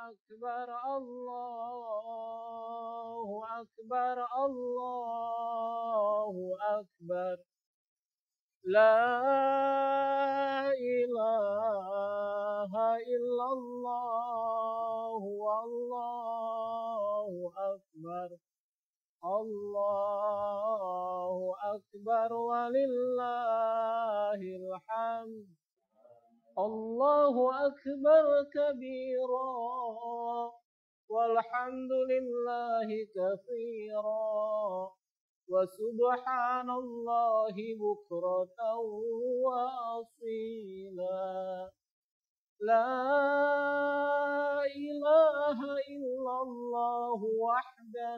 أكبر الله أكبر الله أكبر لا إله إلا الله والله أكبر الله أكبر ولله الحمد الله أكبر كبيرا والحمد لله كثيرا وسبحان الله بكرة وأصيلا لا إله إلا الله وحده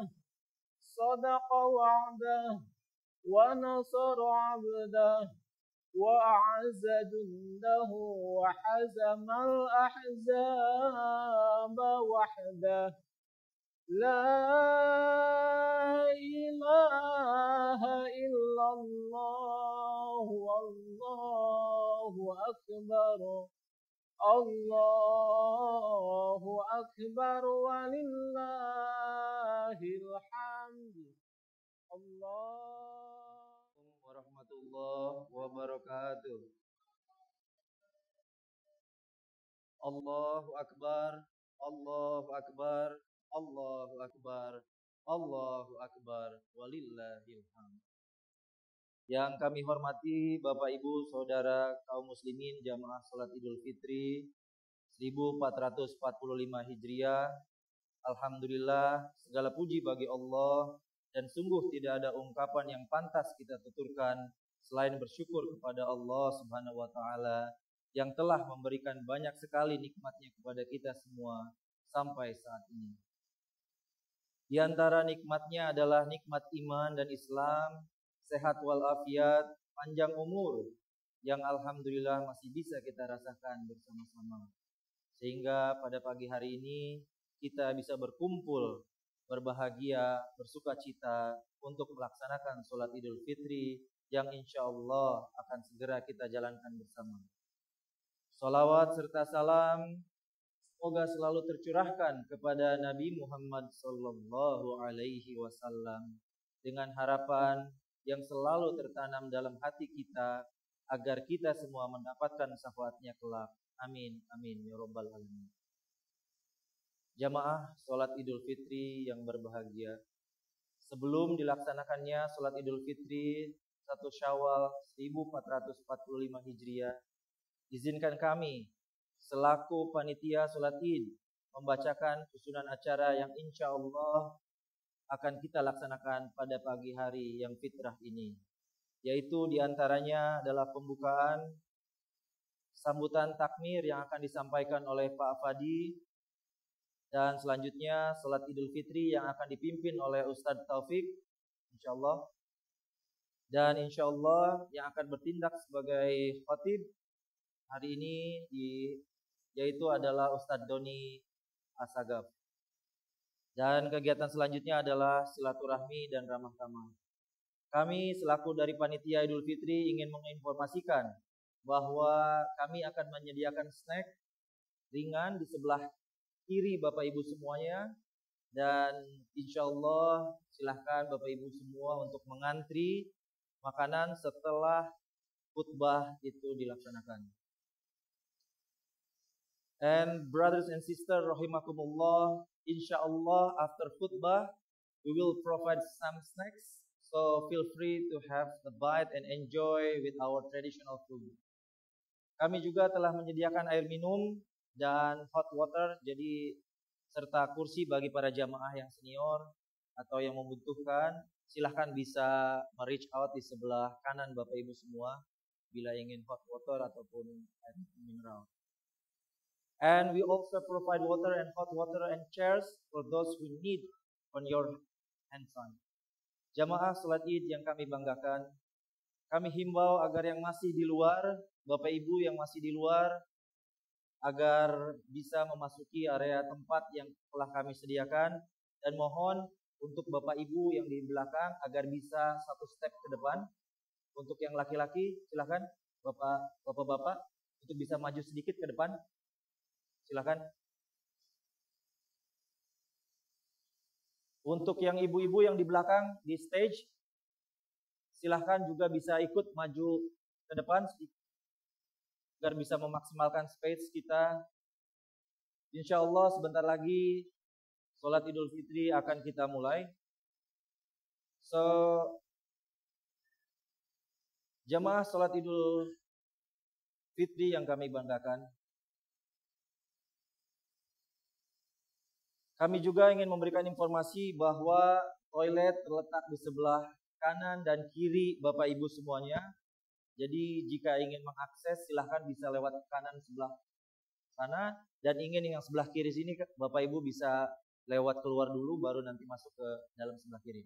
صدق وعده ونصر عبده وأعز جنده وحزم الأحزاب وحده لا إله إلا الله والله أكبر الله أكبر ولله الحمد الله warahmatullahi wabarakatuh. Allahu akbar, Allahu akbar, Allahu akbar, Allahu akbar, walillahil hamd. Yang kami hormati Bapak Ibu Saudara kaum muslimin jamaah salat Idul Fitri 1445 Hijriah. Alhamdulillah, segala puji bagi Allah, dan sungguh tidak ada ungkapan yang pantas kita tuturkan selain bersyukur kepada Allah Subhanahu wa taala yang telah memberikan banyak sekali nikmatnya kepada kita semua sampai saat ini. Di antara nikmatnya adalah nikmat iman dan Islam, sehat walafiat, panjang umur yang alhamdulillah masih bisa kita rasakan bersama-sama. Sehingga pada pagi hari ini kita bisa berkumpul, berbahagia, bersuka cita untuk melaksanakan sholat Idul Fitri yang insya Allah akan segera kita jalankan bersama. Sholawat serta salam semoga selalu tercurahkan kepada Nabi Muhammad Sallallahu Alaihi Wasallam dengan harapan yang selalu tertanam dalam hati kita agar kita semua mendapatkan syafaatnya kelak. Amin, amin, ya Rabbal Alamin. Jamaah sholat Idul Fitri yang berbahagia, sebelum dilaksanakannya sholat Idul Fitri 1 Syawal 1445 Hijriah, izinkan kami selaku panitia sholat Id membacakan susunan acara yang insya Allah akan kita laksanakan pada pagi hari yang fitrah ini, yaitu diantaranya adalah pembukaan, sambutan takmir yang akan disampaikan oleh Pak Fadi, dan selanjutnya salat Idul Fitri yang akan dipimpin oleh Ustadz Taufik insyaallah. Dan insyaallah yang akan bertindak sebagai khatib hari ini yaitu adalah Ustadz Doni Asagaf. Dan kegiatan selanjutnya adalah silaturahmi dan ramah tamah. Kami selaku dari panitia Idul Fitri ingin menginformasikan bahwa kami akan menyediakan snack ringan di sebelah kiri Bapak Ibu semuanya, dan insya Allah silahkan Bapak Ibu semua untuk mengantri makanan setelah khutbah itu dilaksanakan. And brothers and sisters rahimakumullah, insya Allah after khutbah we will provide some snacks, so feel free to have the bite and enjoy with our traditional food. Kami juga telah menyediakan air minum dan hot water, jadi serta kursi bagi para jamaah yang senior atau yang membutuhkan, silahkan bisa reach out di sebelah kanan Bapak Ibu semua bila ingin hot water ataupun air mineral. And we also provide water and hot water and chairs for those who need on your hand side. Jamaah salat Id yang kami banggakan, kami himbau agar yang masih di luar, Bapak Ibu yang masih di luar, agar bisa memasuki area tempat yang telah kami sediakan, dan mohon untuk Bapak Ibu yang di belakang agar bisa satu step ke depan. Untuk yang laki-laki silakan Bapak-bapak untuk bisa maju sedikit ke depan. Silakan. Untuk yang ibu-ibu yang di belakang di stage, silahkan juga bisa ikut maju ke depan agar bisa memaksimalkan space kita. Insya Allah sebentar lagi sholat Idul Fitri akan kita mulai. So, jamaah sholat Idul Fitri yang kami banggakan, kami juga ingin memberikan informasi bahwa toilet terletak di sebelah kanan dan kiri Bapak Ibu semuanya. Jadi jika ingin mengakses silahkan bisa lewat kanan sebelah sana, dan ingin yang sebelah kiri sini Bapak Ibu bisa lewat keluar dulu baru nanti masuk ke dalam sebelah kiri.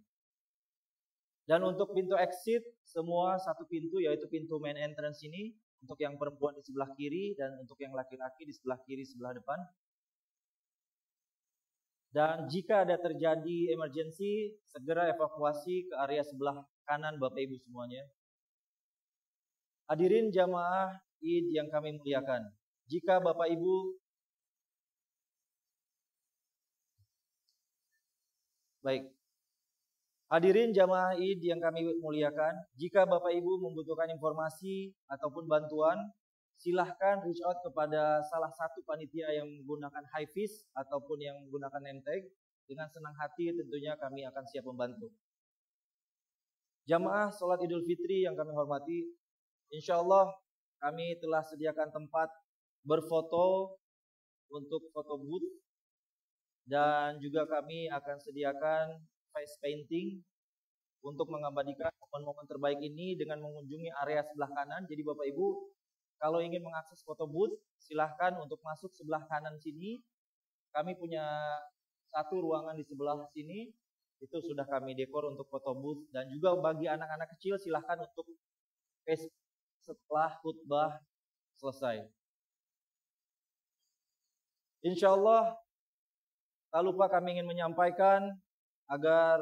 Dan untuk pintu exit semua satu pintu, yaitu pintu main entrance ini untuk yang perempuan di sebelah kiri dan untuk yang laki-laki di sebelah kiri sebelah depan. Dan jika ada terjadi emergency, segera evakuasi ke area sebelah kanan Bapak Ibu semuanya. Hadirin jamaah Id yang kami muliakan, jika Bapak Ibu Hadirin jamaah Id yang kami muliakan, jika Bapak Ibu membutuhkan informasi ataupun bantuan, silahkan reach out kepada salah satu panitia yang menggunakan high-vis ataupun yang menggunakan name tag. Dengan senang hati tentunya kami akan siap membantu. Jamaah sholat Idul Fitri yang kami hormati, insya Allah kami telah sediakan tempat berfoto untuk foto booth, dan juga kami akan sediakan face painting untuk mengabadikan momen-momen terbaik ini dengan mengunjungi area sebelah kanan. Jadi Bapak Ibu kalau ingin mengakses foto booth, silahkan untuk masuk sebelah kanan sini. Kami punya satu ruangan di sebelah sini, itu sudah kami dekor untuk foto booth. Dan juga bagi anak-anak kecil silahkan untuk face setelah khutbah selesai. Insya Allah, tak lupa kami ingin menyampaikan agar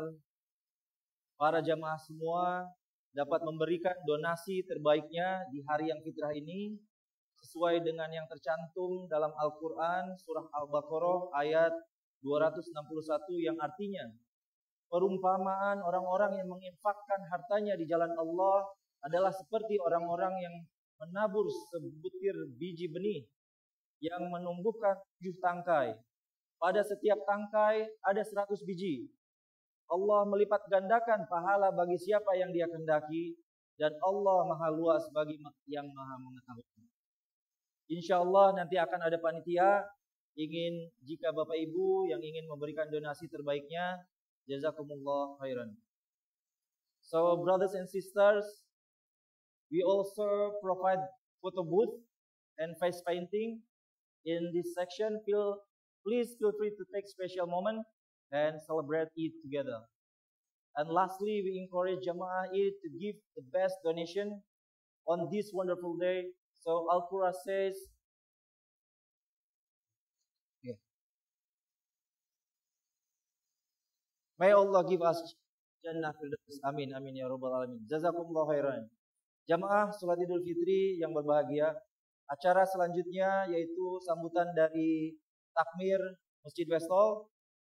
para jamaah semua dapat memberikan donasi terbaiknya di hari yang fitrah ini sesuai dengan yang tercantum dalam Al-Quran surah Al-Baqarah ayat 261 yang artinya, perumpamaan orang-orang yang menginfakkan hartanya di jalan Allah adalah seperti orang-orang yang menabur sebutir biji benih yang menumbuhkan 7 tangkai. Pada setiap tangkai ada 100 biji. Allah melipat gandakan pahala bagi siapa yang Dia kehendaki, dan Allah Maha Luas bagi yang Maha mengetahui. Insya Allah nanti akan ada panitia jika Bapak Ibu yang ingin memberikan donasi terbaiknya, jazakumullah khairan. So brothers and sisters, we also provide photo booth and face painting in this section. Please feel free to take special moment and celebrate Eid together. And lastly, we encourage Jamaah Eid to give the best donation on this wonderful day. So Al-Quran says, may Allah give us Jannah Firdaus. Amin, amin ya rabbal alamin. Jazakumullah khairan. Jamaah sholat Idul Fitri yang berbahagia, acara selanjutnya yaitu sambutan dari takmir Masjid Westall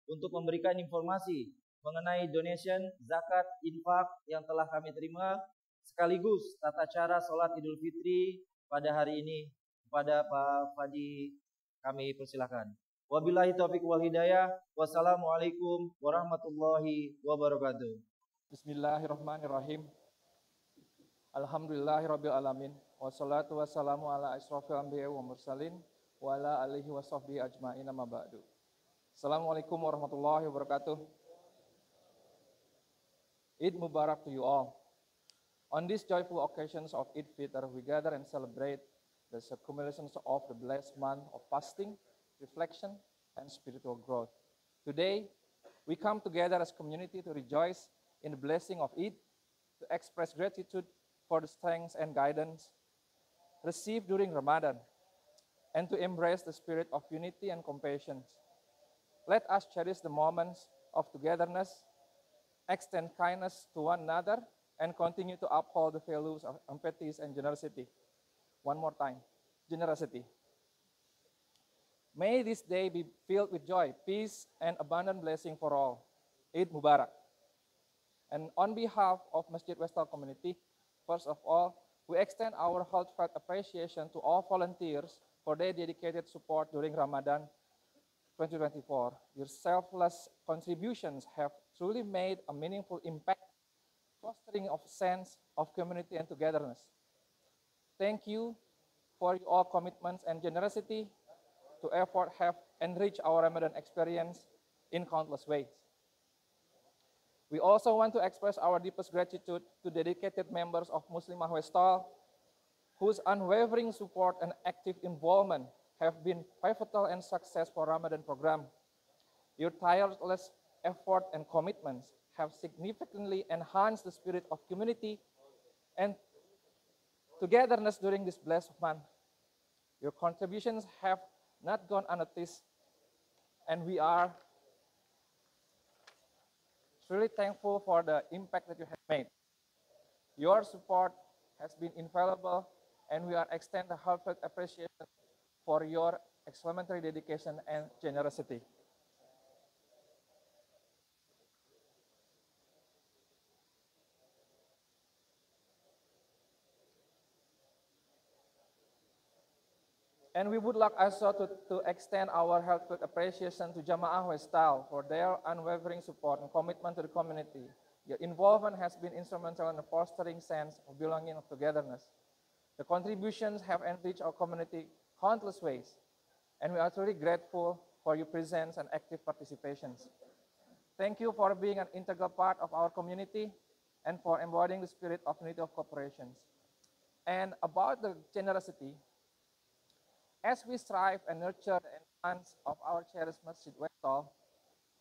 untuk memberikan informasi mengenai donation, zakat, infak yang telah kami terima, sekaligus tata cara sholat Idul Fitri pada hari ini. Kepada Pak Fadi kami persilakan. Wabillahi taufiq wal hidayah. Wassalamualaikum warahmatullahi wabarakatuh. Bismillahirrahmanirrahim. Alhamdulillahirabbil alamin. Wassalatu wassalamu ala asyrofil anbiya'i wa mursalin wa ala alihi wa sahbihi ajma'in, amma ba'du. Assalamualaikum warahmatullahi wabarakatuh. Eid Mubarak to you all. On these joyful occasions of Eid Fitr, we gather and celebrate the accumulations of the blessed month of fasting, reflection, and spiritual growth. Today, we come together as a community to rejoice in the blessing of Eid, to express gratitude for the strength and guidance received during Ramadan, and to embrace the spirit of unity and compassion. Let us cherish the moments of togetherness, extend kindness to one another, and continue to uphold the values of empathy and generosity. One more time, generosity. May this day be filled with joy, peace, and abundant blessing for all. Eid Mubarak. And on behalf of Masjid Westal community, first of all, we extend our heartfelt appreciation to all volunteers for their dedicated support during Ramadan 2024. Your selfless contributions have truly made a meaningful impact, fostering a sense of community and togetherness. Thank you for your commitments and generosity to effort have enriched our Ramadan experience in countless ways. We also want to express our deepest gratitude to dedicated members of Muslimah Westal, whose unwavering support and active involvement have been pivotal and successful Ramadan program. Your tireless effort and commitments have significantly enhanced the spirit of community and togetherness during this blessed month. Your contributions have not gone unnoticed, and we are truly thankful for the impact that you have made. Your support has been invaluable, and we are extending a heartfelt appreciation for your exemplary dedication and generosity. And we would like also to extend our heartfelt appreciation to Jamaah Westal for their unwavering support and commitment to the community. Your involvement has been instrumental in fostering sense of belonging and togetherness. The contributions have enriched our community countless ways, and we are truly grateful for your presence and active participations. Thank you for being an integral part of our community and for embodying the spirit of unity of cooperation. And about the generosity, as we strive and nurture the enhance of our cherished Masjid Westal,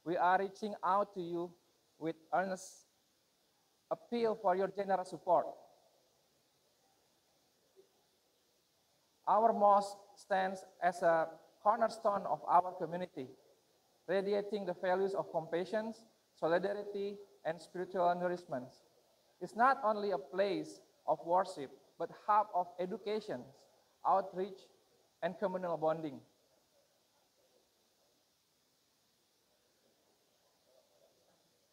we are reaching out to you with earnest appeal for your generous support. Our mosque stands as a cornerstone of our community, radiating the values of compassion, solidarity, and spiritual nourishment. It's not only a place of worship, but hub of education, outreach, and communal bonding.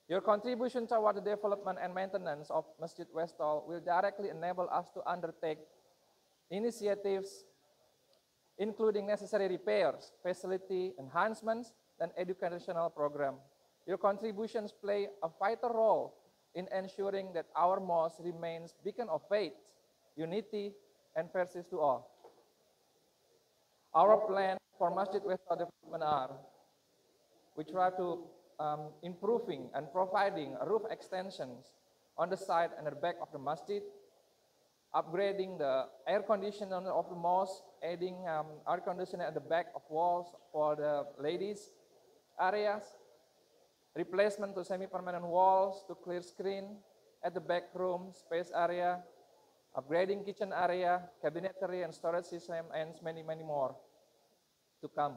Your contribution toward the development and maintenance of Masjid Westal will directly enable us to undertake initiatives including necessary repairs, facility enhancements, and educational program. Your contributions play a vital role in ensuring that our mosque remains a beacon of faith, unity, and persists to all. Our plan for Masjid Westal development are, we try to improving and providing roof extensions on the side and the back of the masjid, upgrading the air conditioner of the mosque, adding air conditioner at the back of walls for the ladies areas, replacement to semi-permanent walls to clear screen at the back room space area, upgrading kitchen area, cabinetry and storage system, and many, many more to come.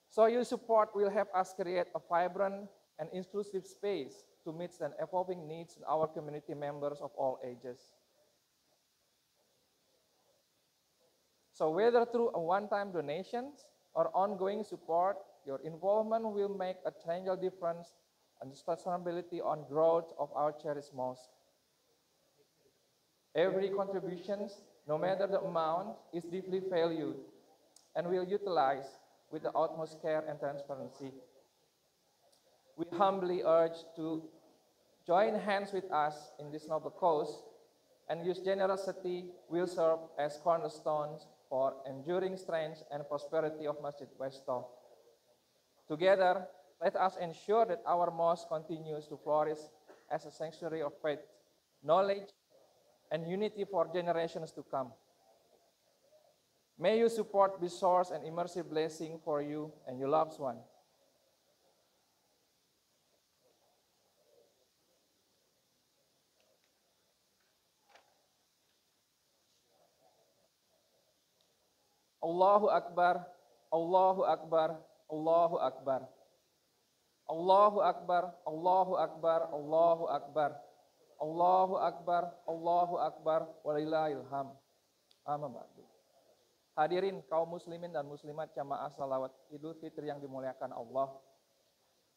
So your support will help us create a vibrant and inclusive space to meet the evolving needs of our community members of all ages. So whether through a one-time donations or ongoing support, your involvement will make a tangible difference and sustainability on growth of our cherished mosque. Every contribution, no matter the amount, is deeply valued and will utilize with the utmost care and transparency. We humbly urge to join hands with us in this noble cause, and your generosity will serve as cornerstones for enduring strength and prosperity of Masjid Westal. Together, let us ensure that our mosque continues to flourish as a sanctuary of faith, knowledge, and unity for generations to come. May your support be source and immersive blessing for you and your loved one. Allahu Akbar, Allahu Akbar, Allahu Akbar. Allahu Akbar, Allahu Akbar, Allahu Akbar. Allahu Akbar, Allahu Akbar, walillahil hamd. Amma ba'du. Hadirin kaum muslimin dan muslimat jamaah salawat Idul Fitri yang dimuliakan Allah.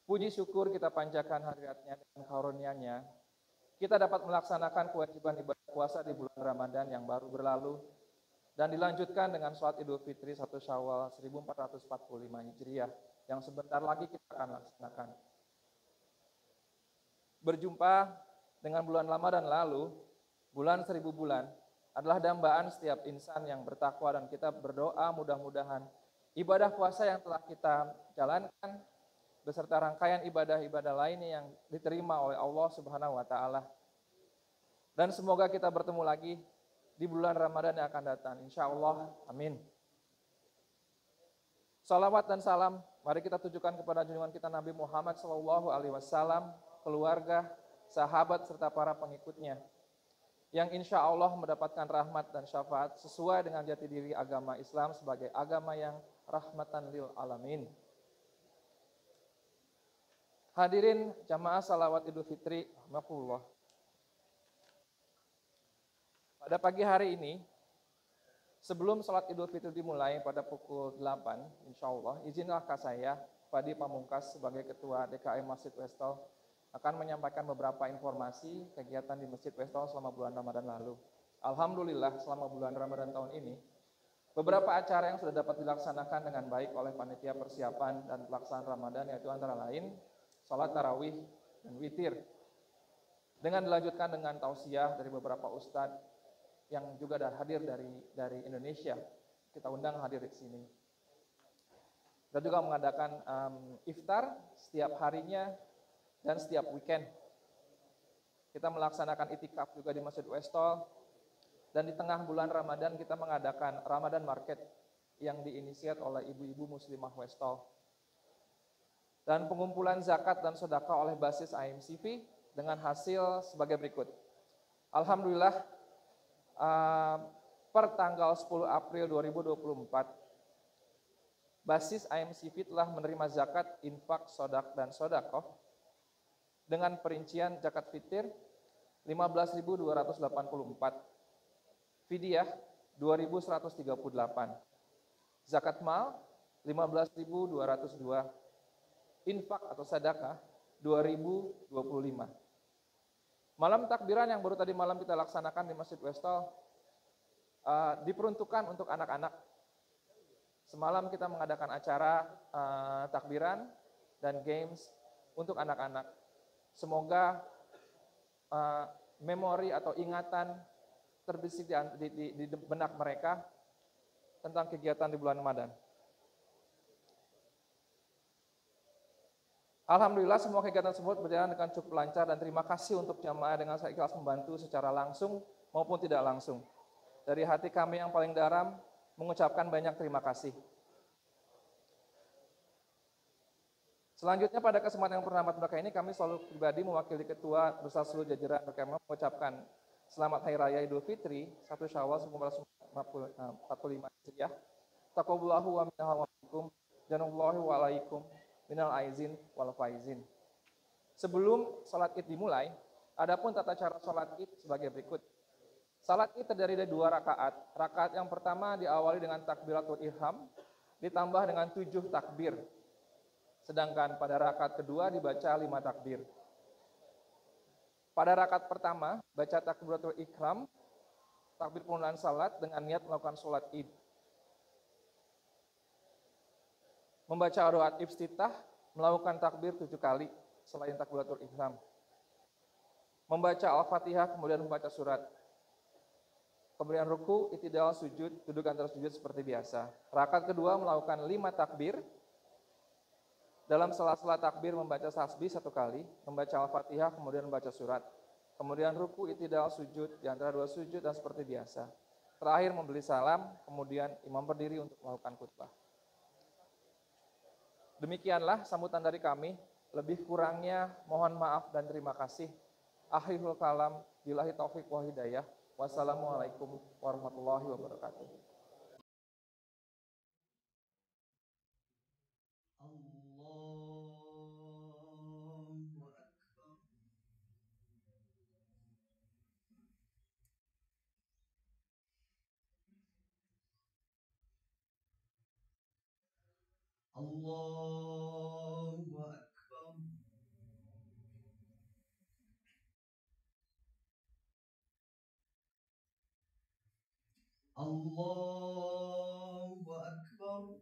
Puji syukur kita panjatkan hadiratnya dan karunia-Nya. Kita dapat melaksanakan kewajiban ibadah puasa di bulan Ramadan yang baru berlalu dan dilanjutkan dengan sholat Idul Fitri 1 Syawal 1445 Hijriah yang sebentar lagi kita akan laksanakan. Berjumpa dengan bulan Ramadan lalu, bulan 1000 bulan, adalah dambaan setiap insan yang bertakwa dan kita berdoa mudah-mudahan ibadah puasa yang telah kita jalankan beserta rangkaian ibadah-ibadah lainnya yang diterima oleh Allah Subhanahu wa taala. Dan semoga kita bertemu lagi di bulan Ramadan yang akan datang. Insya Allah, amin. Salawat dan salam, mari kita tujukan kepada junjungan kita Nabi Muhammad SAW, keluarga, sahabat, serta para pengikutnya, yang insya Allah mendapatkan rahmat dan syafaat sesuai dengan jati diri agama Islam sebagai agama yang rahmatan lil alamin. Hadirin jamaah salawat Idul Fitri, rahmatullah. Pada pagi hari ini, sebelum sholat Idul Fitri dimulai pada pukul 8, insya Allah, izinlah saya, Padi Pamungkas, sebagai Ketua DKM Masjid Westall, akan menyampaikan beberapa informasi kegiatan di Masjid Westall selama bulan Ramadan lalu. Alhamdulillah, selama bulan Ramadan tahun ini, beberapa acara yang sudah dapat dilaksanakan dengan baik oleh panitia persiapan dan pelaksanaan Ramadan, yaitu antara lain, sholat tarawih dan witir, dengan dilanjutkan dengan tausiah dari beberapa ustadz yang juga hadir dari Indonesia. Kita undang hadir di sini. Kita juga mengadakan iftar setiap harinya dan setiap weekend. Kita melaksanakan itikaf juga di Masjid Westall. Dan di tengah bulan Ramadan kita mengadakan Ramadan Market yang diinisiat oleh ibu-ibu muslimah Westall. Dan pengumpulan zakat dan sedekah oleh basis IMCV dengan hasil sebagai berikut. Alhamdulillah, per tanggal 10 April 2024, basis IMCV telah menerima zakat, infak, sodak, dan sodakoh dengan perincian zakat fitir 15.284, fidyah 2.138, zakat mal 15.202, infak atau sedekah 2025. Malam takbiran yang baru tadi malam kita laksanakan di Masjid Westall diperuntukkan untuk anak-anak. Semalam kita mengadakan acara takbiran dan games untuk anak-anak. Semoga memori atau ingatan terbesit di benak mereka tentang kegiatan di bulan Ramadan. Alhamdulillah semua kegiatan tersebut berjalan dengan cukup lancar dan terima kasih untuk jamaah dengan saya ikhlas membantu secara langsung maupun tidak langsung. Dari hati kami yang paling dalam mengucapkan banyak terima kasih. Selanjutnya pada kesempatan yang bernama berkah ini kami selalu pribadi mewakili ketua beserta seluruh jajaran RKM mengucapkan selamat Hari Raya Idul Fitri 1 Syawal 1445 Hijriah. Taqabbalallahu wa minna wa minkum janallahi wa alaikum minal aizin wal faizin. Sebelum salat Id dimulai, adapun tata cara salat Id sebagai berikut. Salat Id terdiri dari 2 rakaat. Rakaat yang pertama diawali dengan takbiratul ihram ditambah dengan 7 takbir. Sedangkan pada rakaat kedua dibaca 5 takbir. Pada rakaat pertama baca takbiratul ihram, takbir penundaan salat dengan niat melakukan salat Id. Membaca doa iftitah, melakukan takbir 7 kali selain takbiratul ihram. Membaca Al-Fatihah, kemudian membaca surat. Kemudian ruku, i'tidal, sujud, duduk antara sujud seperti biasa. Rakaat kedua melakukan 5 takbir. Dalam sela-sela takbir membaca tasbih 1 kali, membaca Al-Fatihah, kemudian membaca surat. Kemudian ruku, i'tidal, sujud, di antara 2 sujud dan seperti biasa. Terakhir memberi salam, kemudian imam berdiri untuk melakukan khutbah. Demikianlah sambutan dari kami. Lebih kurangnya mohon maaf dan terima kasih. Akhirul kalam, billahi taufik wa hidayah. Wassalamualaikum warahmatullahi wabarakatuh. Allahu Akbar. الله أكبر.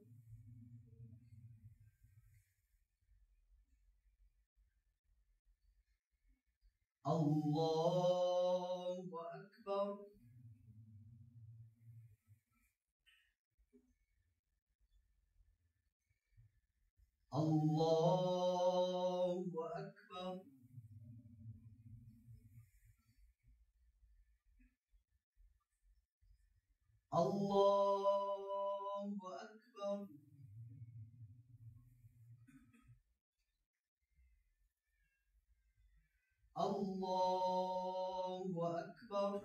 الله أكبر. الله أكبر. الله أكبر. الله أكبر.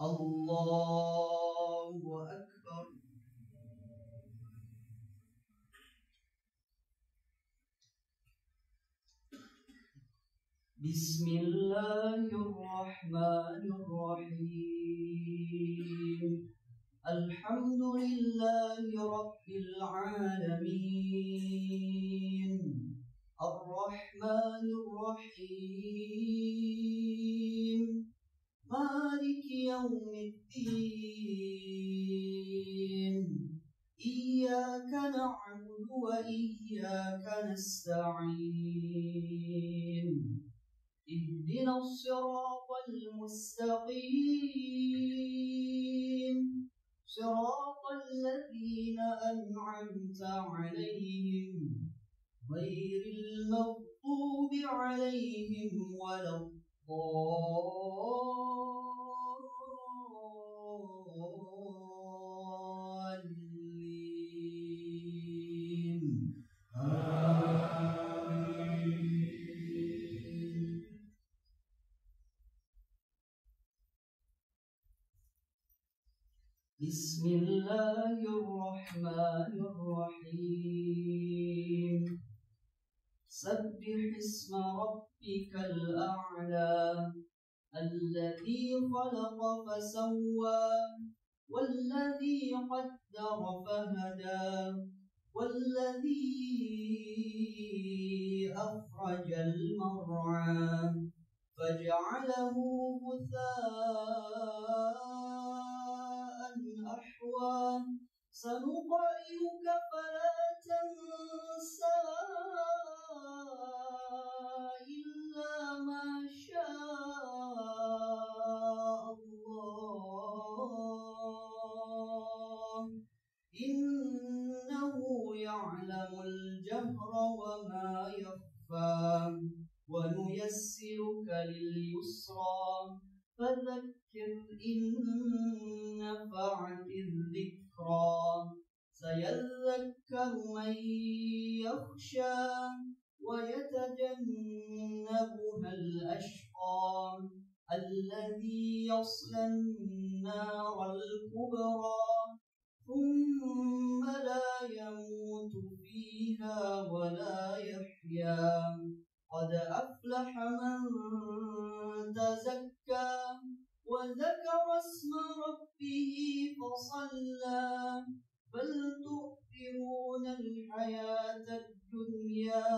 الله أكبر. بسم الله الرحمن الرحيم. الحمد لله رب العالمين، الرحمن الرحيم، مالك يوم الدين، إياك نعبد وإياك نستعين، اهدنا الصراط المستقيم، صراط الذين أنعمت عليهم غير المغضوب عليهم ولا الضالين. بسم الله الرحمن الرحيم. سبح اسم ربك الأعلى الذي خلق فسوى والذي قدر فهدى والذي أخرج المرعى فجعله غثاء أحوى سنقرئك فلا تنسى إلا ما شاء الله إنه يعلم الجهر وما يخفى ونيسرك لليسرى فذكر إن نفعت الذكرى سيذكر من يخشى ويتجنبها الأشقى الذي يصلى النار الكبرى ثم لا يموت فيها ولا يحيا قد أفلح من تزكى وذكر اسم ربه فصلى بل تؤثرون الحياة الدنيا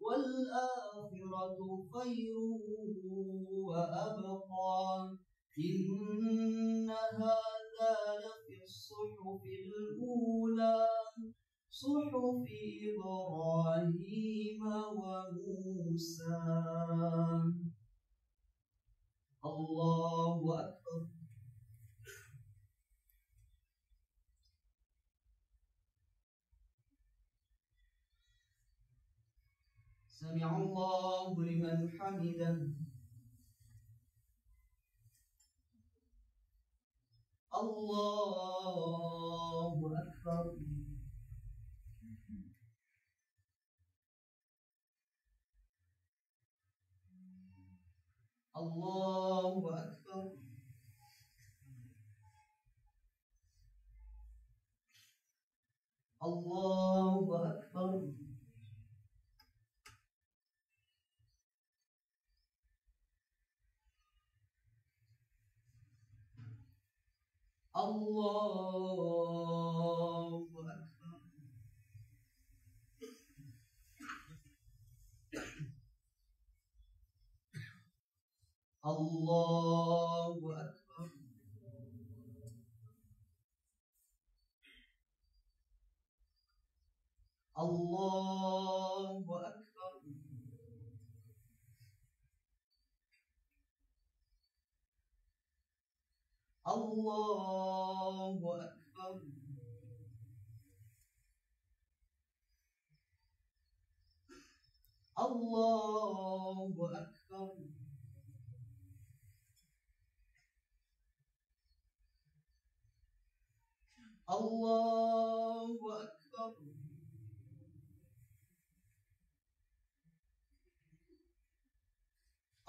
والآخرة خير وأبقى إن هذا لفي الصحف الأولى صحف إبراهيم وموسى. الله أكبر. سمع الله لمن حمده. الله أكبر. الله أكبر. الله أكبر. الله أكبر. الله أكبر الله أكبر الله أكبر الله أكبر الله أكبر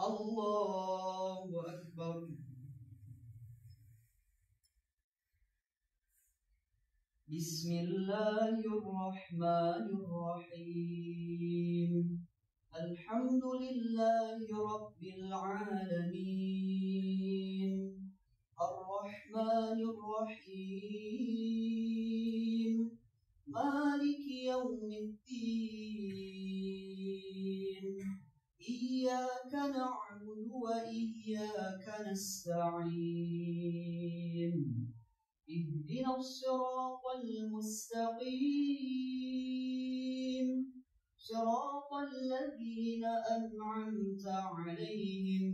الله أكبر بسم الله الرحمن الرحيم الحمد لله رب العالمين الرحمن الرحيم مالك يوم الدين إياك نعبد وإياك نستعين اهدنا الصراط المستقيم صراط الذين أنعمت عليهم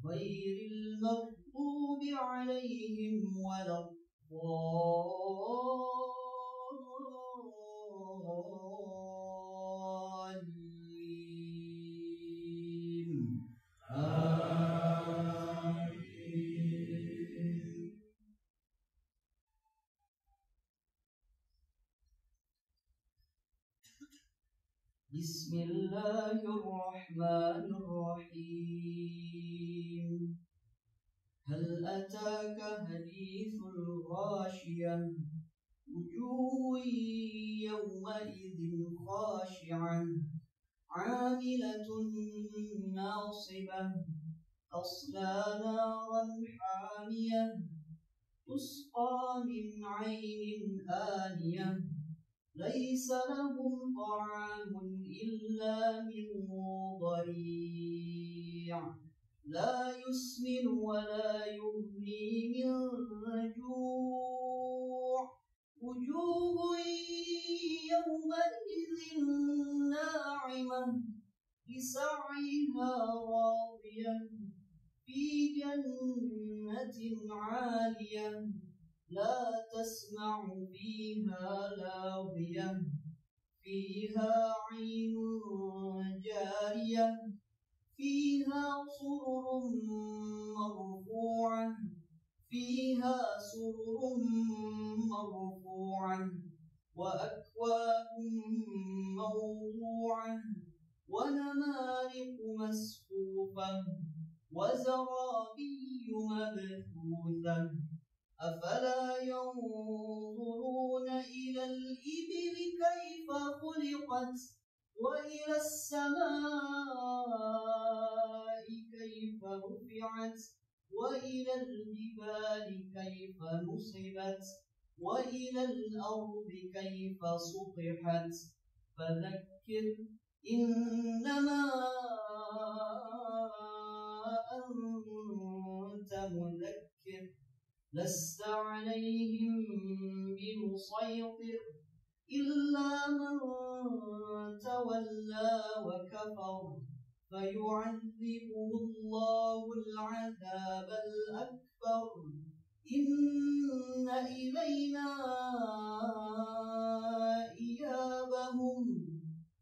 غير المغضوب عليهم ولا الضالين آمين بسم الله الرحمن الرحيم هل أتاك حديث الغاشية وجوه يومئذ خاشعة عاملة ناصبة تصلى نارا حامية تسقى من عين آنية ليس لهم طعام إلا من ضريع لا يسمن ولا يغني من جوع وجوه يومئذ ناعمة لسعيها راضية في جنة عالية لا تسمع فيها لاغية فيها عين جارية فيها سرر مرفوعة وأكواب موضوعة ونمارق مسفوفة وزرابي مبثوثة أفلا ينظرون إلى الإبل كيف خلقت وإلى السماء كيف رفعت وإلى الجبال كيف نصبت وإلى الأرض كيف سطحت فذكر إنما أنت مذكر لست عليهم بمسيطر إلا من تولى وكفر فيعذبه الله العذاب الأكبر إن إلينا إيابهم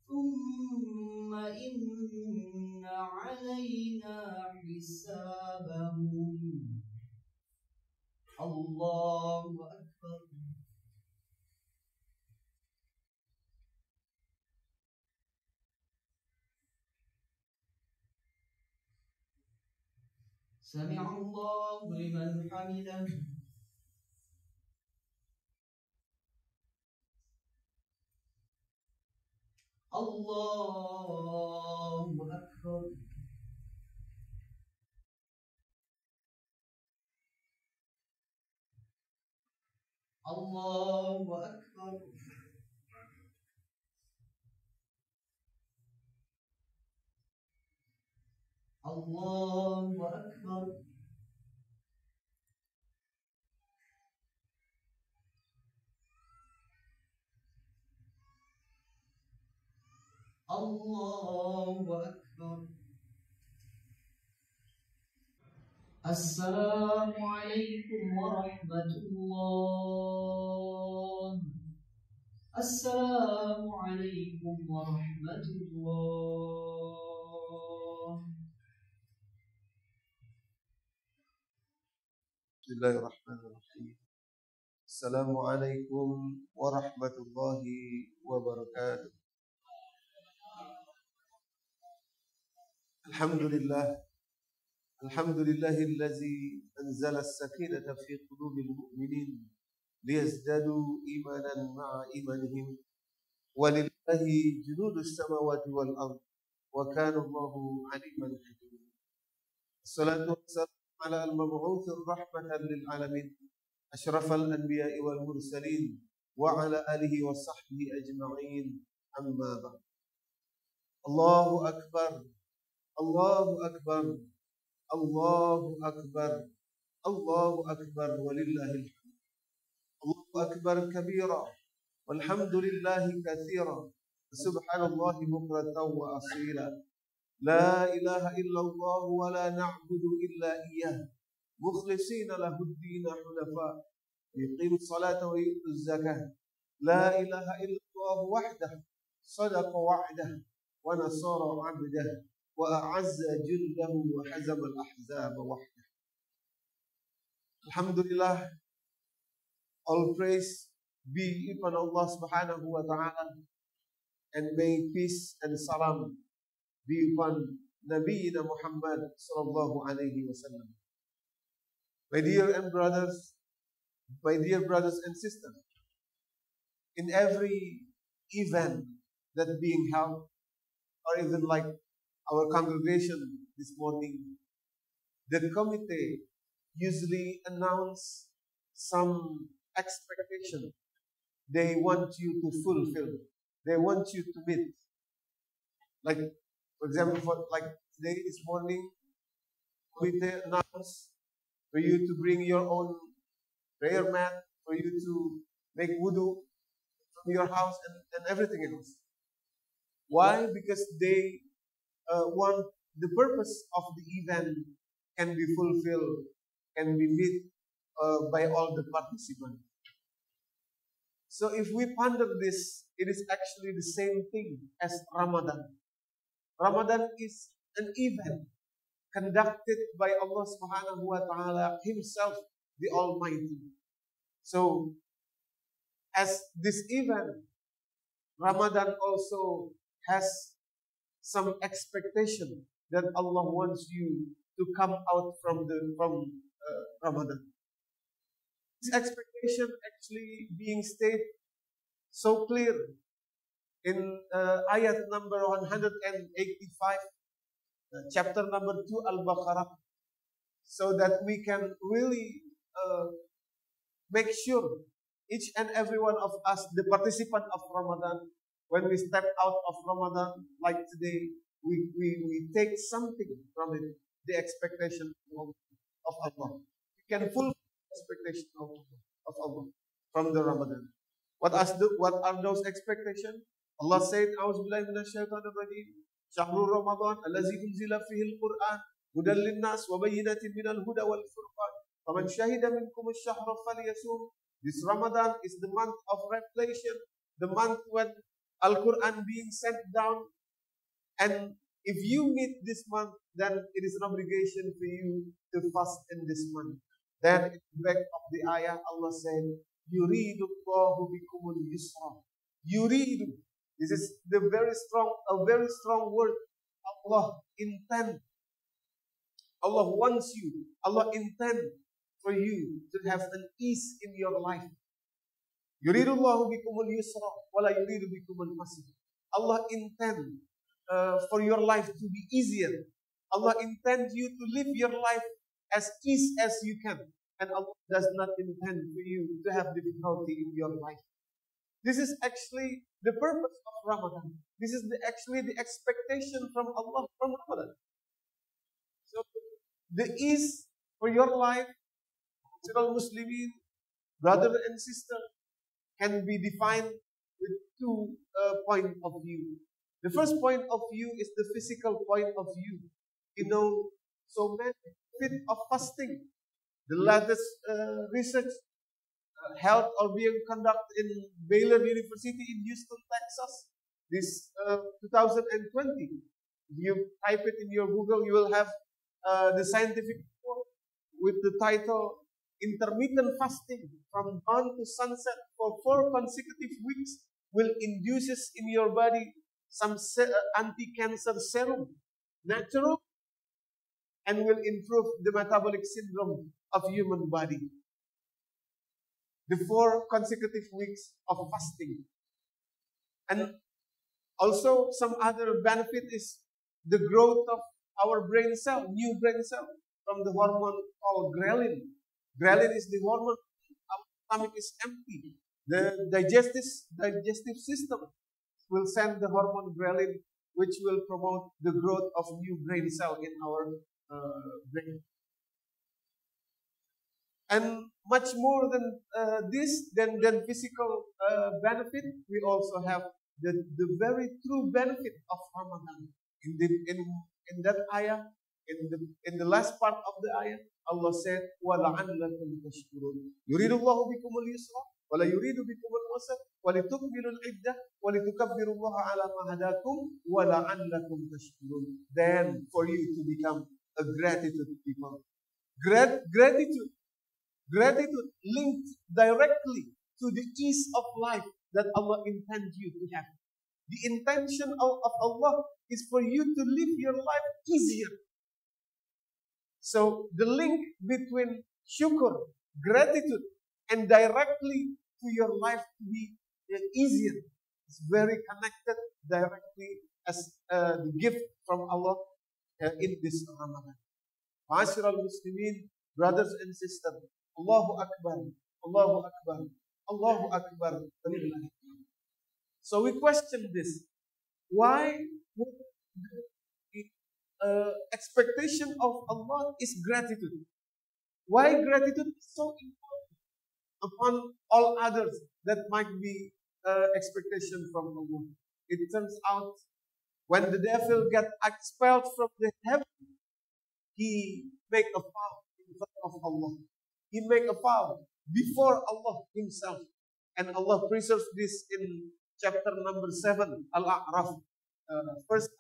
ثم إن علينا حسابهم الله أكبر سمع الله لمن حمده الله أكبر الله أكبر الله أكبر الله أكبر. السلام عليكم ورحمة الله. السلام عليكم ورحمة الله. بسم الله الرحمن الرحيم. السلام عليكم ورحمة الله وبركاته. الحمد لله الذي أنزل السكينة في قلوب المؤمنين ليزدادوا إيمانا مع إيمانهم ولله جنود السماوات والأرض وكان الله عليما حكيما. الصلاة والسلام على المبعوث رحمة للعالمين أشرف الأنبياء والمرسلين وعلى آله وصحبه أجمعين. أما بعد. الله أكبر الله أكبر الله أكبر الله أكبر ولله الحمد. الله أكبر كبيرا والحمد لله كثيرا سبحان الله بكرة وأصيلا. لا إله إلا الله ولا نعبد إلا إياه مخلصين له الدين حنفاء يقيم الصلاة ويؤتي الزكاة. لا إله إلا الله وحده صدق وعده ونصر عبده وأعز جنده وحزم الأحزاب وحده. Alhamdulillah, all praise be upon Allah subhanahu wa ta'ala, and may peace and salam be upon Nabiyyina Muhammad sallallahu alayhi wa sallam. My dear brothers and sisters, in every event that being held, or even like our congregation this morning, the committee usually announce some expectation they want you to fulfill, they want you to meet. Like, for example, like today, this morning, committee announced for you to bring your own prayer mat, for you to make wudu from your house and everything else. Why? Because they want the purpose of the event can be fulfilled, can be met by all the participants. So if we ponder this, it is actually the same thing as Ramadan. Ramadan is an event conducted by Allah subhanahu wa ta'ala himself, the Almighty. So as this event, Ramadan also has some expectation that Allah wants you to come out from Ramadan. This expectation actually being stated so clear in ayat number 185, chapter number 2 Al-Baqarah, so that we can really make sure each and every one of us, the participant of Ramadan, when we step out of Ramadan, like today, we take something from it, the expectation of Allah. We can fulfill the expectation of Allah from the Ramadan. What are those expectations? Allah said, "A'udhu billahi minash shaitanir rajim. Shahrul Ramadan allazi unzila fihi al-Qur'an hudan lin-nas wa bayyinatin minal huda wal furqan. Faman shahida minkum ash-shahra falyasum." This Ramadan is the month of revelation, the month when Al-Quran being sent down. And if you meet this month, then it is an obligation for you to fast in this month. Then in the back of the ayah, Allah said, "Yuridu Allahu bikumul yusra." Yuridu. This is a very strong word. Allah intend. Allah wants you. Allah intend for you to have an ease in your life. Yuridu Allahu bikumul yusra wala yuridu bikumul usra. Allah intend for your life to be easier. Allah intend you to live your life as easy as you can. And Allah does not intend for you to have difficulty in your life. This is actually the purpose of Ramadan. This is actually the expectation from Allah from Ramadan. So The ease for your life, Muslim Muslimin, brother and sister, can be defined with two points of view. The first point of view is the physical point of view. You know, so many benefits of fasting. The latest research held or being conducted in Baylor University in Houston, Texas, this 2020. If you type it in your Google, you will have the scientific report with the title Intermittent Fasting from dawn to sunset for 4 consecutive weeks will induces in your body some anti-cancer serum, natural, and will improve the metabolic syndrome of human body. The 4 consecutive weeks of fasting. And also some other benefit is the growth of our brain cell, new brain cell, from the hormone called ghrelin. Ghrelin is the hormone, our stomach is empty. The digestive system will send the hormone ghrelin, which will promote the growth of new brain cell in our brain. And much more than this, than physical benefit, we also have the very true benefit of Ramadan. In that ayah, in the last part of the ayah, Allah said, وَلَعَلَّكُمْ تَشْكُرُونَ يُرِيدُ اللَّهُ بِكُمُ الْيُسْرَ وَلَا يُرِيدُ بِكُمُ الْعُسْرَ وَلِتُكْمِلُوا الْعِدَّةَ وَلِتُكَبِّرُوا اللَّهَ عَلَى مَا هَدَاكُمْ وَلَعَلَّكُمْ تَشْكُرُونَ. Then for you to become a gratitude people. Gratitude linked directly to the ease of life that Allah intends you to have. The intention of Allah is for you to live your life easier. So the link between shukr, gratitude, and directly to your life to be easier is very connected directly as the gift from Allah in this Ramadan. Ma'asyiral Muslimin, brothers and sisters, Allahu Akbar, Allahu Akbar, Allahu Akbar. So we question this. Why would the expectation of Allah is gratitude? Why gratitude is so important upon all others that might be expectation from Allah? It turns out when the devil got expelled from the heaven, he made a vow in front of Allah. He made a vow before Allah himself. And Allah preserves this in chapter number 7, Al-A'raf, first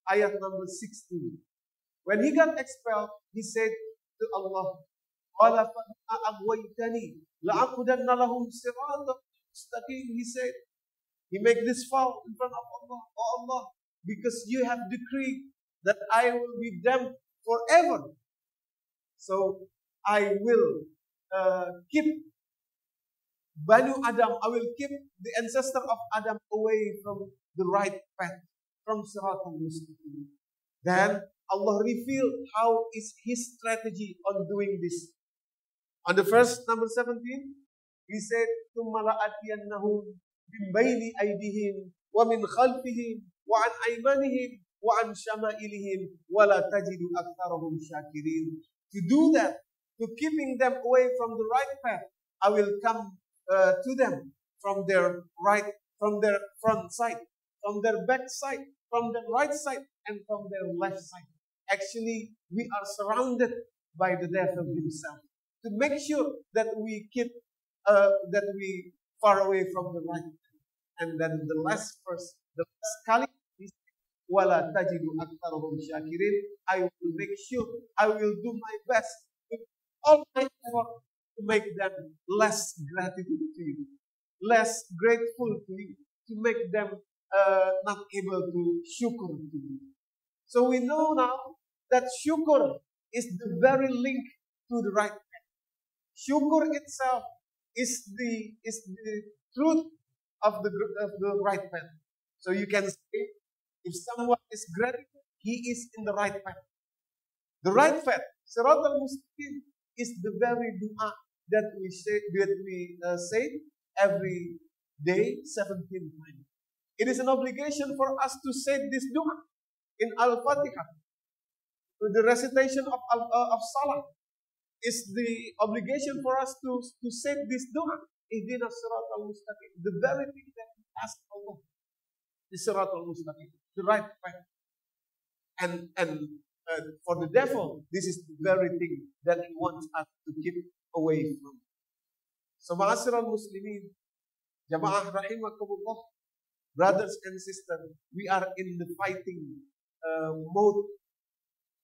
ayat number 16. When he got expelled, he said to Allah, he said, he made this vow in front of Allah, oh Allah, because you have decreed that I will be damned forever. So I will keep Banu Adam, I will keep the ancestor of Adam away from the right path, from Sirat al-Mustaqim. Then Allah revealed how is his strategy on doing this. On the verse number 17, he said, ثُمَّ لَأَتِيَنَّهُمْ مِنْ بَيْنِ أَيْدِهِمْ وَمِنْ خَلْفِهِمْ وَعَنْ أَيْمَانِهِمْ وَعَنْ شَمَائِلِهِمْ وَلَا تَجِدُ أَكْثَرَهُمْ شَاكِرِينَ. To do that, to keeping them away from the right path, I will come to them from their right, from their front side, from their back side, from their right side, and from their left side. Actually, we are surrounded by the devil himself to make sure that we keep, that we far away from the right. And then the last verse, the last kali, is wala tajidu aktsarahum syakirin. I will make sure, I will do my best with all my effort to make them less gratitude to you, less grateful to you, to make them not able to shukr to you. So we know now that shukr is the very link to the right path. Shukr itself is the truth of the right path. So you can say, if someone is grateful, he is in the right path. The right path, Sirat al-Mustaqim, is the very dua that we say every day 17 times. It is an obligation for us to say this dua in Al-Fatihah. the recitation of Salah is the obligation for us to say this dua. Ihdinas siratal mustaqim. The very thing that we ask Allah. The siratal mustaqim. The right path. And for the devil, this is the very thing that he wants us to keep away from. So, ma'asyiral muslimin, jamaah rahimakumullah, brothers and sisters, we are in the fighting mode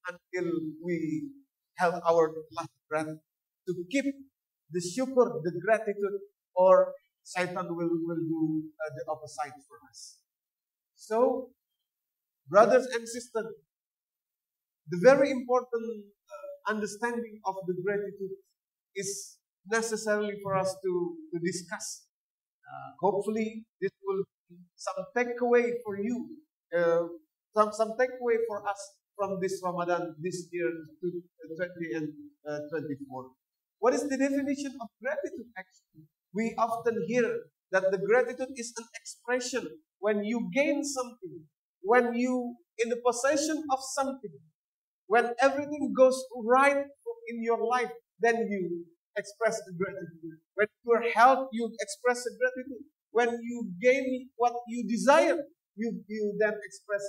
until we have our last breath to keep the shukr, the gratitude, or Satan will do the opposite for us. So, brothers and sisters, the very important understanding of the gratitude is necessarily for us to discuss. Hopefully, this will be some takeaway for you, some takeaway for us from this Ramadan this year, 2024. What is the definition of gratitude actually? We often hear that the gratitude is an expression when you gain something, when you in the possession of something, when everything goes right in your life, then you express the gratitude. When you are healthy, you express the gratitude. When you gain what you desire, you then express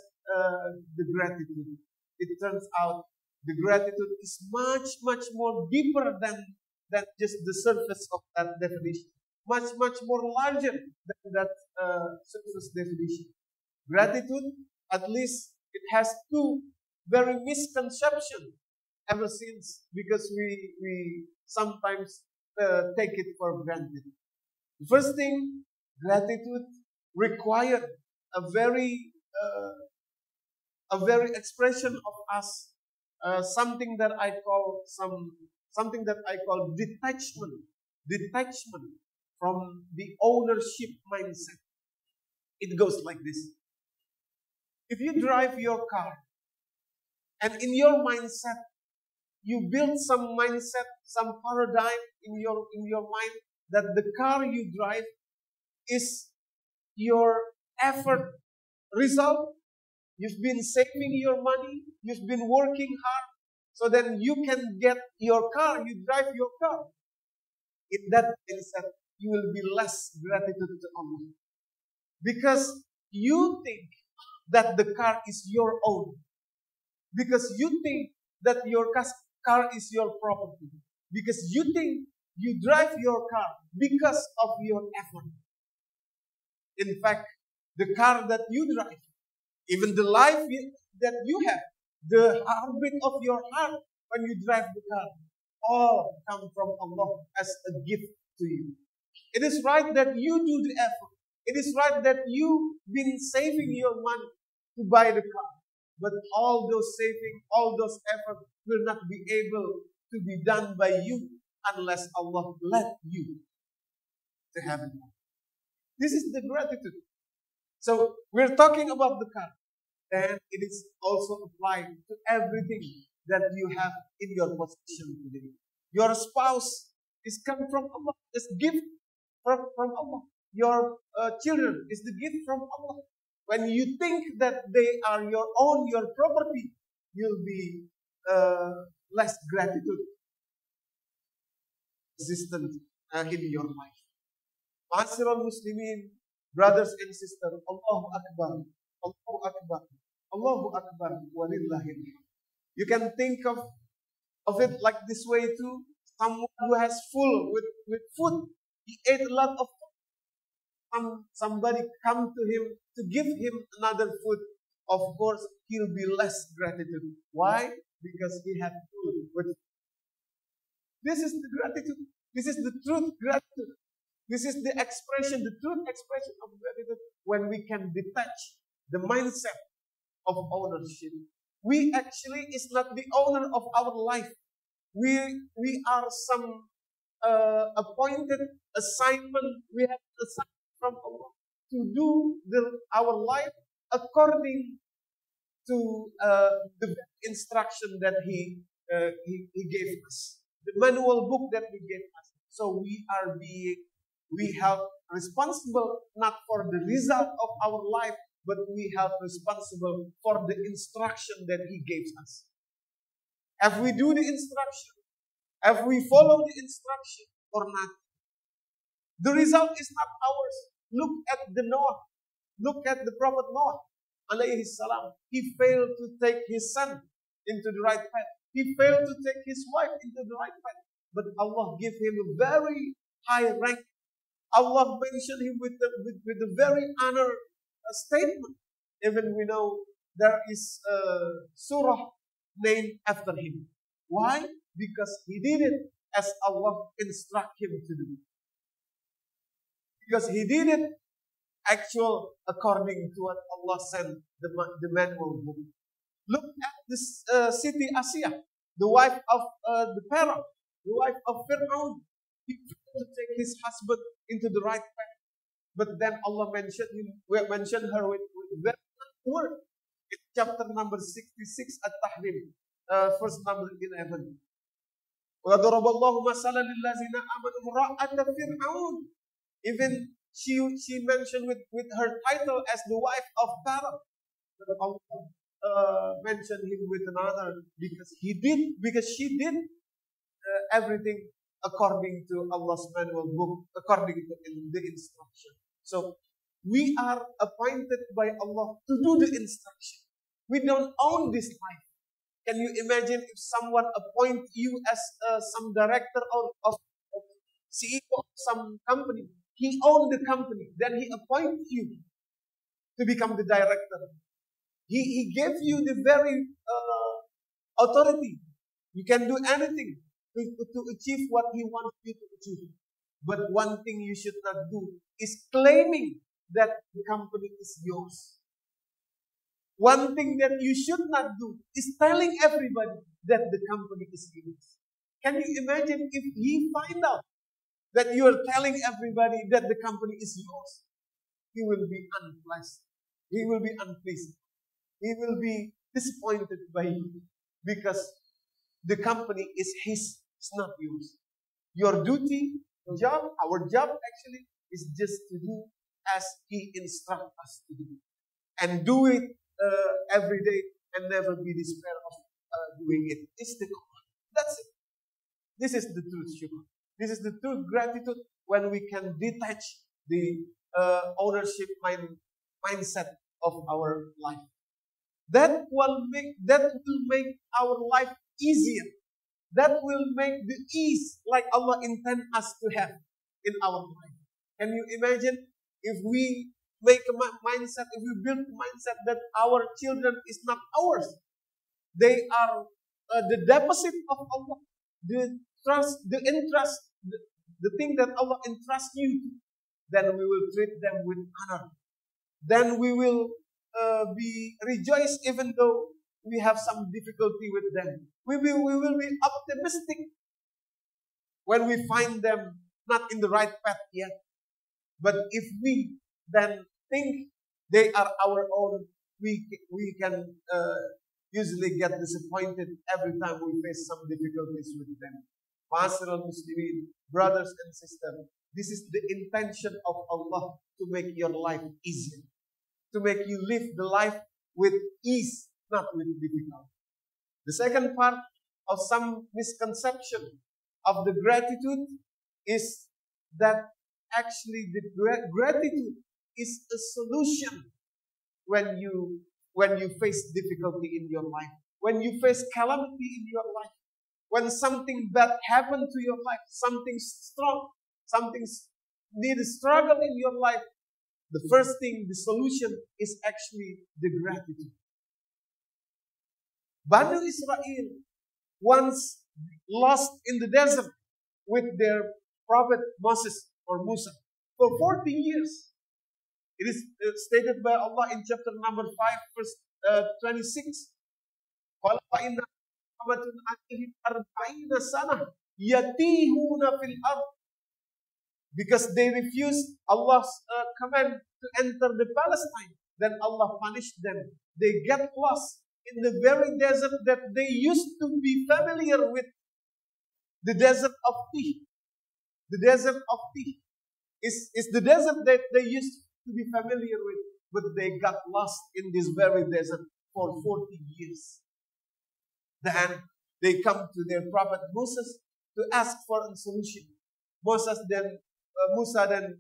the gratitude. It turns out the gratitude is much, much more deeper than just the surface of that definition. Much, much more larger than that surface definition. Gratitude, at least, it has two very misconceptions ever since, because we sometimes take it for granted. The first thing, gratitude required a very expression of us, something that I call detachment from the ownership mindset. It goes like this. If you drive your car, and in your mindset, you build some mindset, some paradigm in your mind that the car you drive is your effort result. You've been saving your money, you've been working hard, so then you can get your car, you drive your car. In that mindset, you will be less gratitude to Allah. Because you think that the car is your own. Because you think that your car is your property. Because you think you drive your car because of your effort. In fact, the car that you drive, even the life that you have, the heartbeat of your heart when you drive the car, all come from Allah as a gift to you. It is right that you do the effort. It is right that you've been saving your money to buy the car. But all those saving, all those efforts will not be able to be done by you unless Allah let you to have it. This is the gratitude. So we're talking about the car. And it is also applied to everything that you have in your possession today. Your spouse is coming from Allah. It's a gift from Allah. Your children is the gift from Allah. When you think that they are your own, your property, you'll be less gratitude existent in your life. Ma'asyiral muslimin, brothers and sisters, Allahu Akbar, Allahu Akbar, Allahu Akbar, walillahil hamd. You can think of it like this way too. Someone who has full with food, he ate a lot of food. Somebody come to him to give him another food. Of course, he'll be less gratitude. Why? Because he had food. This is the gratitude. This is the truth gratitude. This is the expression, the truth expression of gratitude when we can detach the mindset of ownership. We actually is not the owner of our life. We are some appointed assignment. We have assignment from Allah to do our life according to the instruction that He gave us, the manual book that He gave us. So we have responsible not for the result of our life, but we have responsible for the instruction that He gave us. Have we do the instruction? Have we follow the instruction or not? The result is not ours. Look at the Noah. Look at the Prophet Noah, alayhi salam. He failed to take his son into the right path. He failed to take his wife into the right path. But Allah gave him a very high rank. Allah mentioned him with a very honor statement. Even we know there is a surah named after him. Why? Because he did it as Allah instructed him to do. Because he did it according to what Allah sent the manual book. Look at this city Asiyah, the wife of the Pharaoh, the wife of Fir'aun. He failed to take his husband into the right path. But then Allah mentioned her with very word. In chapter number 66 At-Tahrim, verse number 11. وَضَرَبَ اللَّهُ مَثَلًا لِلَّذِينَ آمَنُوا امْرَأَةَ فِرْعَوْنَ. Even she mentioned with her title as the wife of Pharaoh. But Allah mentioned him with another because she did everything according to Allah's manual book, according to the instruction. So we are appointed by Allah to do the instruction. We don't own this life. Can you imagine if someone appoint you as some director of CEO of some company? He owned the company. Then he appointed you to become the director. He gave you the very authority. You can do anything to achieve what he wants you to achieve. But one thing you should not do is claiming that the company is yours. One thing that you should not do is telling everybody that the company is yours. Can you imagine if he find out that you are telling everybody that the company is yours? He will be unpleasant. He will be unpleasant. He will be disappointed by you because the company is his, it's not yours. Your duty, our job actually is just to do as he instructs us to do. And do it every day and never be despair of doing it. It's the command. That's it. This is the truth, shukr. This is the true gratitude when we can detach the ownership mindset of our life. That will make our life easier. That will make the ease like Allah intend us to have in our life. Can you imagine if we make a mindset, if we build a mindset that our children is not ours? They are the deposit of Allah, the trust, the interest, the thing that Allah entrusts you to. Then we will treat them with honor. Then we will be rejoiced even though we have some difficulty with them. We will be optimistic when we find them not in the right path yet. But if we then think they are our own, we can usually get disappointed every time we face some difficulties with them. Ma'asyiral Muslimin, brothers and sisters, this is the intention of Allah to make your life easier, to make you live the life with ease, not with difficulty. The second part of some misconception of the gratitude is that actually the gratitude is a solution when you face difficulty in your life, when you face calamity in your life, when something bad happened to your life, something strong, something need a struggle in your life. The first thing, the solution is actually the gratitude. Banu Israel once lost in the desert with their prophet Moses or Musa for 40 years. It is stated by Allah in chapter number 5, verse 26. Because they refused Allah's command to enter the Palestine, then Allah punished them. They get lost in the very desert that they used to be familiar with. The desert of Tih. The desert of Tih is the desert that they used to be familiar with, but they got lost in this very desert for 40 years. Then they come to their prophet Moses to ask for a solution. Musa then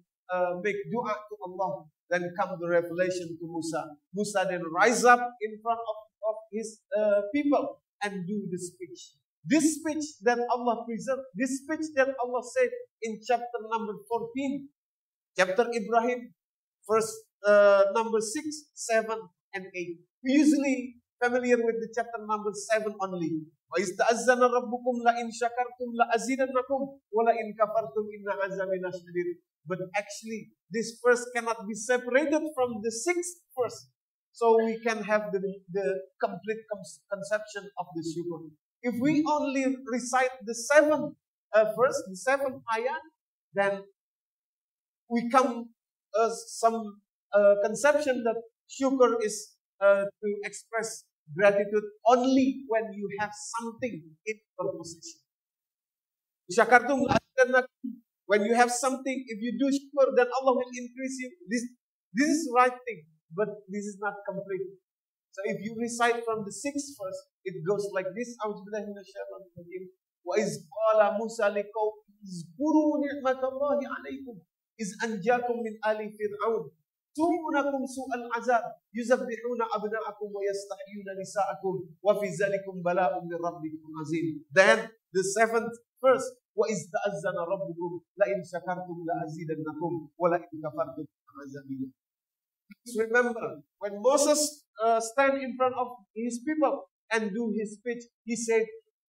make dua to Allah. Then come the revelation to Musa. Musa then rise up in front of his people and do the speech. This speech that Allah preserved, this speech that Allah said in chapter number 14, chapter Ibrahim, verse number 6, 7, and 8. We usually familiar with the chapter number 7 only. وَإِذْ تَأَذَّنَ رَبُّكُمْ لَإِنْ شَكَرْتُمْ لَأَزِيدَنَّكُمْ وَلَإِنْ كَفَرْتُمْ إِنَّ عَذَابِي لَشَدِيدٌ. But actually, this verse cannot be separated from the 6th verse. So we can have the complete conception of the shukr. If we only recite the 7th verse, the 7th ayah, then we come some conception that shukr is to express gratitude only when you have something in your possession. Syakartum la'azidannakum. When you have something, if you do shukr, then Allah will increase you. This is right thing, but this is not complete. So if you recite from the 6th verse, it goes like this. A'udzubillahi minasyaitonir rajim. Wa iz qala Musa liqaumihi uzkuru ni'matallahi 'alaikum iz anjakum min ali fir'aun tumunakum su'al azab yuzabbihuna abna'akum wa yastahyuna nisa'akum wa fi zalikum bala'un min rabbikum azim. Then the 7th verse, wa iz ta'azzana rabbukum la in syakartum la azidannakum wa la in kafartum azabi. Please remember, when Moses stand in front of his people and do his speech, he said,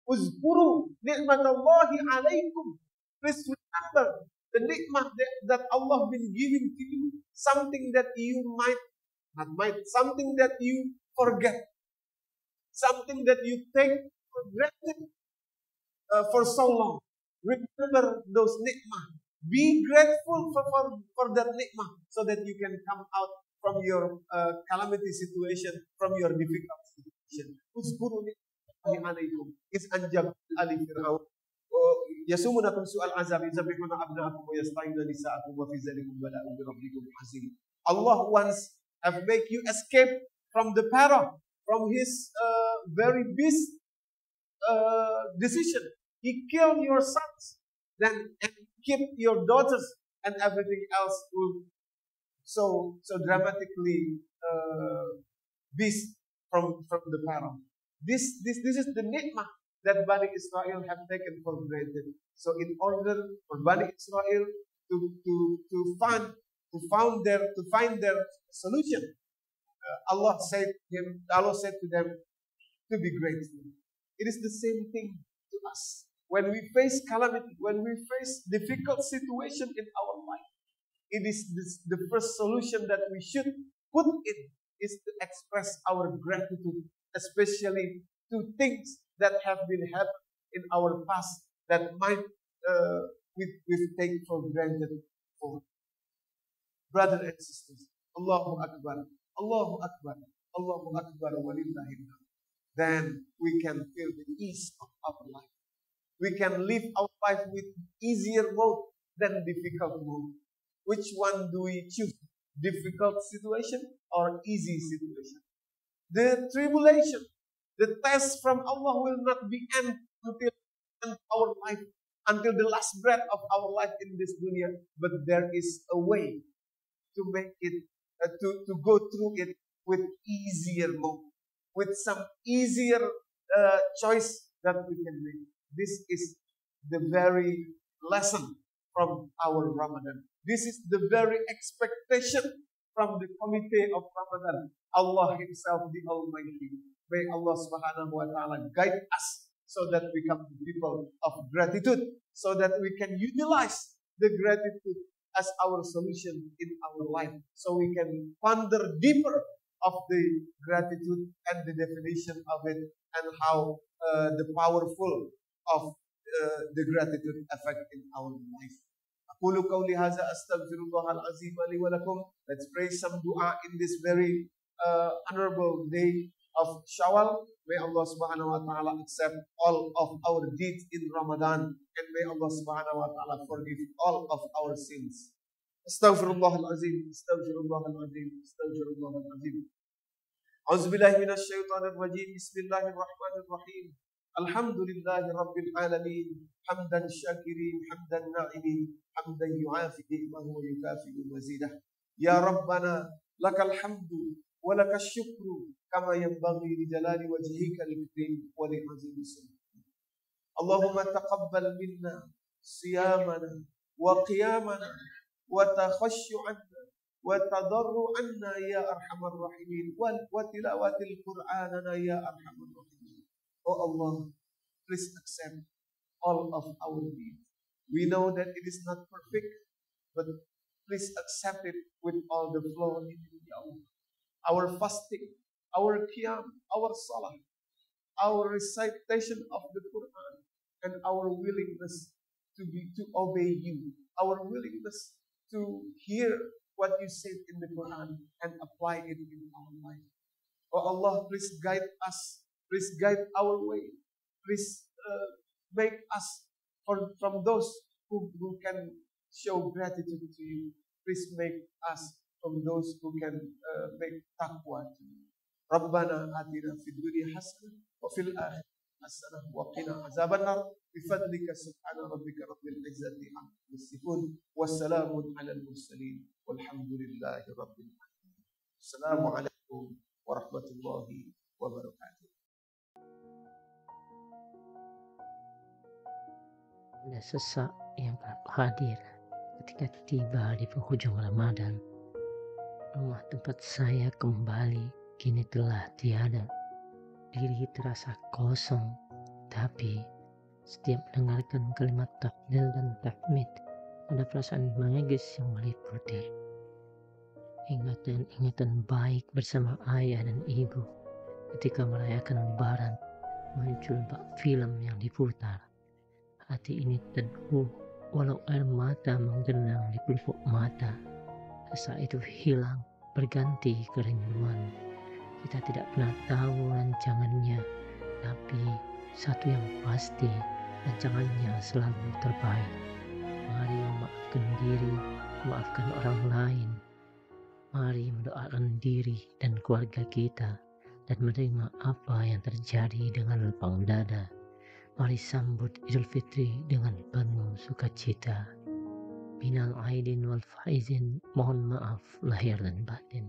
Uzkuru ni'matallahi alaykum. Please remember the ni'mah that Allah been giving to you, something that you something that you forget, something that you take for granted for so long. Remember those ni'mah. Be grateful for that ni'mah so that you can come out from your calamity situation, from your difficult situation. Uzkuru ni'matallahi alaykum iz anjakum ali fir'aun yasumunakum su'al azab yuzabbihuna abna'akum wa yastahyuna nisa'akum wa fi zalikum bala'un min rabbikum azim. Allah once have make you escape from the Pharaoh, from his very beast decision. He killed your sons, then and keep your daughters, and everything else will so dramatically beast from the Pharaoh. This is the ni'mah that Bani Israel have taken for granted. So in order for Bani Israel to find their solution, Allah said to them to be grateful. It is the same thing to us. When we face calamity, when we face difficult situation in our life, it is the first solution that we should put in is to express our gratitude, especially to things that have been happened in our past that might we take for granted. For brothers and sisters, Allahu Akbar, Allahu Akbar, Allahu Akbar, walillahil hamd. Then we can feel the ease of our life. We can live our life with easier mode than difficult mode. Which one do we choose? Difficult situation or easy situation? The tribulation, the test from Allah will not be end until our life, until the last breath of our life in this dunya. But there is a way to make it, to go through it with easier mode, with some easier choice that we can make. This is the very lesson from our Ramadan. This is the very expectation from the committee of Ramadan. Allah Himself, the Almighty. May Allah Subhanahu wa Ta'ala guide us so that we become people of gratitude, so that we can utilize the gratitude as our solution in our life, so we can ponder deeper of the gratitude and the definition of it, and how the powerful of the gratitude effect in our life. أقول قولي هذا أستغفر الله العظيم لي ولكم. Let's pray some dua in this very honorable day of Shawwal. May Allah Subhanahu wa Ta'ala accept all of our deeds in Ramadan, and may Allah Subhanahu wa Ta'ala forgive all of our sins. Astaghfirullah al-azim, astaghfirullah al-azim, astaghfirullah al-azim. A'udzu billahi minasy syaithanir rajim. Bismillahirrahmanirrahim. Alhamdulillahi Rabbil Alamin. Hamdan syakirin, hamdan na'imin, hamdan yu'afi ni'mahu wa yukafi'u mazidah. Ya Rabbana, lakal hamdu wa lakal syukru kama yanbaghi li jalali wajhika al-karim wa li azimi sultanik. Allahumma taqabbal minna siyamana wa qiyamana wa takhashu'anna wa tadarru'anna ya arhamar rahimin wa tilawatil Qur'anana ya arhamar rahimin. Oh Allah, please accept all of our deeds. We know that it is not perfect, but please accept it with all the flow in it, Ya Allah. Our fasting, our qiyam, our salah, our recitation of the Quran, and our willingness to obey you, our willingness to hear what you said in the Quran and apply it in our life. Oh Allah, please guide us. Please guide our way. Please make us from those who can show gratitude to you. Please make us from those who can make taqwa to you. Rabbana atina fid dunya hasanah wa fil akhirati hasanah wa qina azabannar bifadlika subhana rabbika rabbil izzati amma yasifun wassalamun alal mursalin walhamdulillahi rabbil alamin. Assalamu alaikum warahmatullahi wabarakatuh. Ada sesak yang hadir ketika tiba di penghujung Ramadan. Rumah tempat saya kembali kini telah tiada. Diri terasa kosong, tapi setiap mendengarkan kalimat takbir dan tahmid, ada perasaan magis yang meliputi. Ingatan-ingatan baik bersama ayah dan ibu ketika merayakan Lebaran, muncul bak film yang diputar. Hati ini teduh, walau air mata menggenang di pelupuk mata. Rasa itu hilang, berganti kerinduan. Kita tidak pernah tahu rancangannya, tapi satu yang pasti, rancangannya selalu terbaik. Mari memaafkan diri, memaafkan orang lain. Mari mendoakan diri dan keluarga kita, dan menerima apa yang terjadi dengan lapang dada. Mari sambut Idul Fitri dengan penuh sukacita. Minal aidin wal faizin, mohon maaf lahir dan batin.